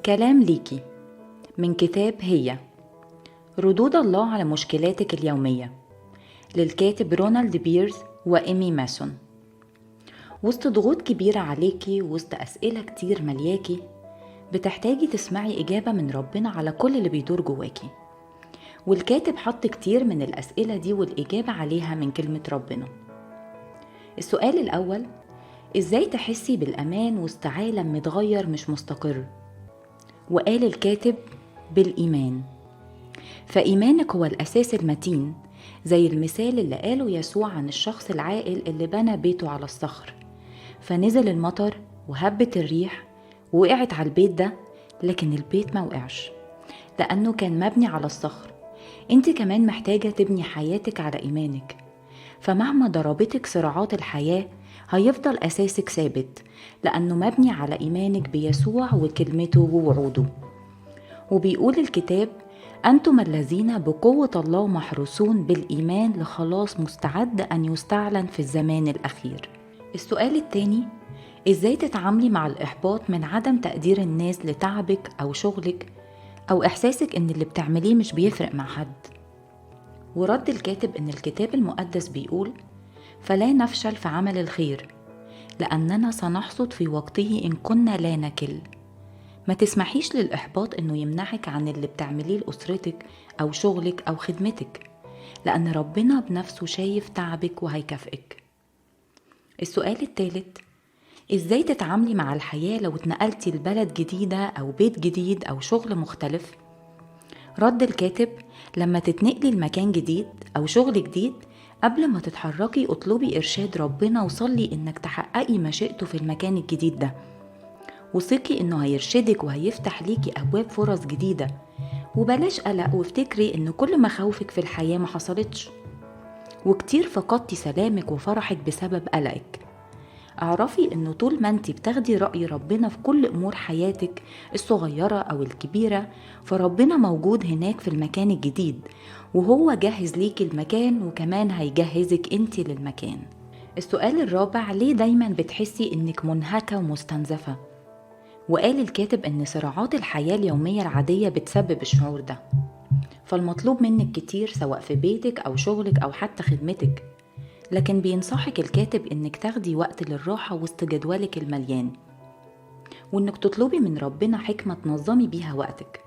كلام ليكي من كتاب هي ردود الله على مشكلاتك اليومية للكاتب رونالد بيرز وإيمي ماسون. وسط ضغوط كبيرة عليكي، وسط أسئلة كتير ملياكي، بتحتاجي تسمعي إجابة من ربنا على كل اللي بيدور جواكي. والكاتب حط كتير من الأسئلة دي والإجابة عليها من كلمة ربنا. السؤال الأول: إزاي تحسي بالأمان وسط عالم متغير مش مستقر؟ وقال الكاتب: بالإيمان. فإيمانك هو الأساس المتين، زي المثال اللي قاله يسوع عن الشخص العاقل اللي بنى بيته على الصخر، فنزل المطر وهبت الريح ووقعت على البيت ده، لكن البيت ما وقعش لأنه كان مبني على الصخر. انت كمان محتاجة تبني حياتك على إيمانك، فمهما ضربتك صراعات الحياة هيفضل أساسك ثابت لأنه مبني على إيمانك بيسوع وكلمته ووعوده. وبيقول الكتاب: أنتم الذين بقوة الله محروسون بالإيمان لخلاص مستعد أن يستعلن في الزمان الأخير. السؤال الثاني: إزاي تتعاملي مع الإحباط من عدم تقدير الناس لتعبك أو شغلك أو إحساسك إن اللي بتعمليه مش بيفرق مع حد؟ ورد الكاتب إن الكتاب المقدس بيقول: فلا نفشل في عمل الخير لأننا سنحصد في وقته إن كنا لا نكل. ما تسمحيش للإحباط إنه يمنعك عن اللي بتعمليه لأسرتك أو شغلك أو خدمتك، لأن ربنا بنفسه شايف تعبك وهيكافئك. السؤال الثالث: إزاي تتعاملي مع الحياة لو اتنقلتي لبلد جديدة أو بيت جديد أو شغل مختلف؟ رد الكاتب: لما تتنقلي لمكان جديد أو شغل جديد، قبل ما تتحركي اطلبي إرشاد ربنا وصلي إنك تحققي مشيئته في المكان الجديد ده، وثقي إنه هيرشدك وهيفتح ليكي أبواب فرص جديدة. وبلاش قلق، وافتكري إن كل مخاوفك في الحياة ما حصلتش، وكتير فقدتي سلامك وفرحك بسبب قلقك. اعرفي إنه طول ما انتي بتاخدي رأي ربنا في كل أمور حياتك الصغيرة أو الكبيرة، فربنا موجود هناك في المكان الجديد، وهو جهز ليكي المكان وكمان هيجهزك انتي للمكان. السؤال الرابع: ليه دايما بتحسي إنك منهكة ومستنزفة؟ وقال الكاتب إن صراعات الحياة اليومية العادية بتسبب الشعور ده، فالمطلوب منك كتير سواء في بيتك أو شغلك أو حتى خدمتك، لكن بينصحك الكاتب إنك تاخدي وقت للراحة وسط جدولك المليان، وإنك تطلبي من ربنا حكمة تنظمي بيها وقتك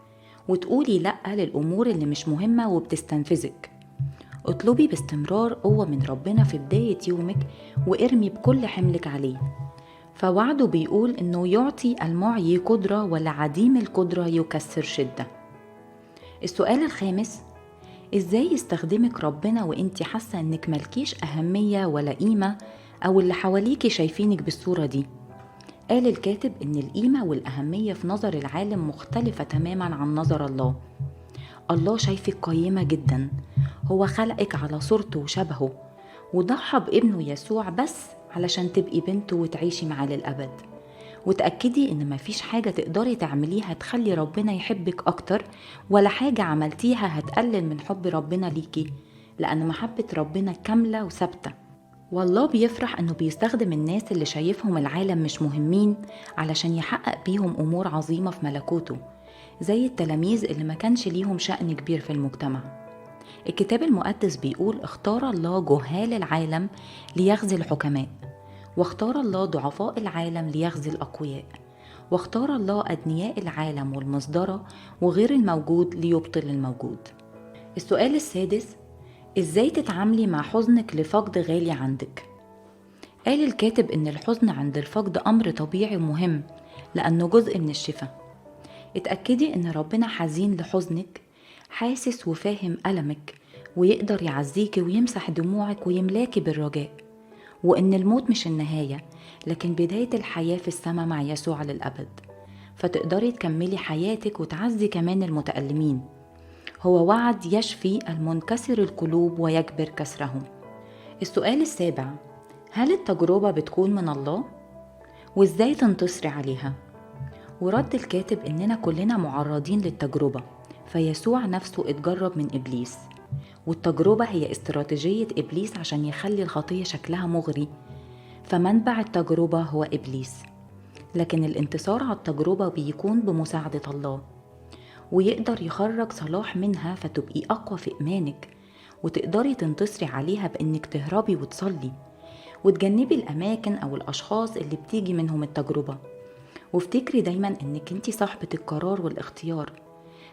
وتقولي لأ للأمور اللي مش مهمة وبتستنفذك. اطلبي باستمرار قوة من ربنا في بداية يومك وارمي بكل حملك عليه، فوعده بيقول إنه يعطي المعي قدرة والعديم القدرة يكسر شدة. السؤال الخامس: إزاي يستخدمك ربنا وإنتي حاسة إنك ملكيش أهمية ولا قيمة أو اللي حواليكي شايفينك بالصورة دي؟ قال الكاتب إن القيمة والأهمية في نظر العالم مختلفة تماما عن نظر الله. الله شايفك قيمة جدا، هو خلقك على صورته وشبهه، وضحى بابنه يسوع بس علشان تبقي بنته وتعيشي معاه للأبد. وتأكدي إن مفيش حاجة تقدري تعمليها تخلي ربنا يحبك أكتر، ولا حاجة عملتيها هتقلل من حب ربنا ليكي، لأن محبة ربنا كاملة وثابتة. والله بيفرح إنه بيستخدم الناس اللي شايفهم العالم مش مهمين علشان يحقق بيهم أمور عظيمة في ملكوته، زي التلاميذ اللي ما كانش ليهم شأن كبير في المجتمع. الكتاب المقدس بيقول: اختار الله جهال العالم ليخزي الحكماء، واختار الله ضعفاء العالم ليخزي الأقوياء، واختار الله أدنياء العالم والمصدرة وغير الموجود ليبطل الموجود. السؤال السادس: إزاي تتعاملي مع حزنك لفقد غالي عندك؟ قال الكاتب إن الحزن عند الفقد أمر طبيعي ومهم لأنه جزء من الشفاء. اتأكدي إن ربنا حزين لحزنك، حاسس وفاهم ألمك، ويقدر يعزيكي ويمسح دموعك ويملاكي بالرجاء، وإن الموت مش النهاية لكن بداية الحياة في السماء مع يسوع للأبد، فتقدري تكملي حياتك وتعزي كمان المتألمين. هو وعد يشفي المنكسر القلوب ويجبر كسرهم. السؤال السابع: هل التجربة بتكون من الله؟ وإزاي تنتصري عليها؟ ورد الكاتب إننا كلنا معرضين للتجربة، فيسوع نفسه اتجرب من إبليس، والتجربة هي استراتيجية إبليس عشان يخلي الخطية شكلها مغري، فمنبع التجربة هو إبليس. لكن الانتصار على التجربة بيكون بمساعدة الله، ويقدر يخرج صلاح منها فتبقي أقوى في إيمانك، وتقدري تنتصري عليها بإنك تهربي وتصلي وتجنبي الأماكن أو الأشخاص اللي بتيجي منهم التجربة. وافتكري دايما إنك انتي صاحبة القرار والاختيار،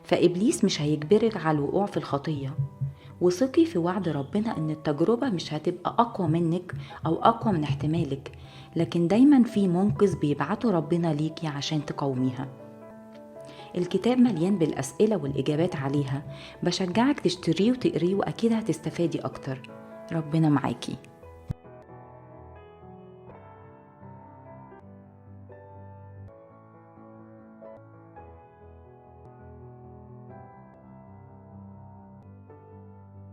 فإبليس مش هيجبرك على الوقوع في الخطية. وثقي في وعد ربنا إن التجربة مش هتبقى أقوى منك أو أقوى من احتمالك، لكن دايما في منقذ بيبعته ربنا ليكي عشان تقاوميها. الكتاب مليان بالأسئلة والإجابات عليها، بشجعك تشتريه وتقريه وأكيد هتستفادي أكتر. ربنا معاكي.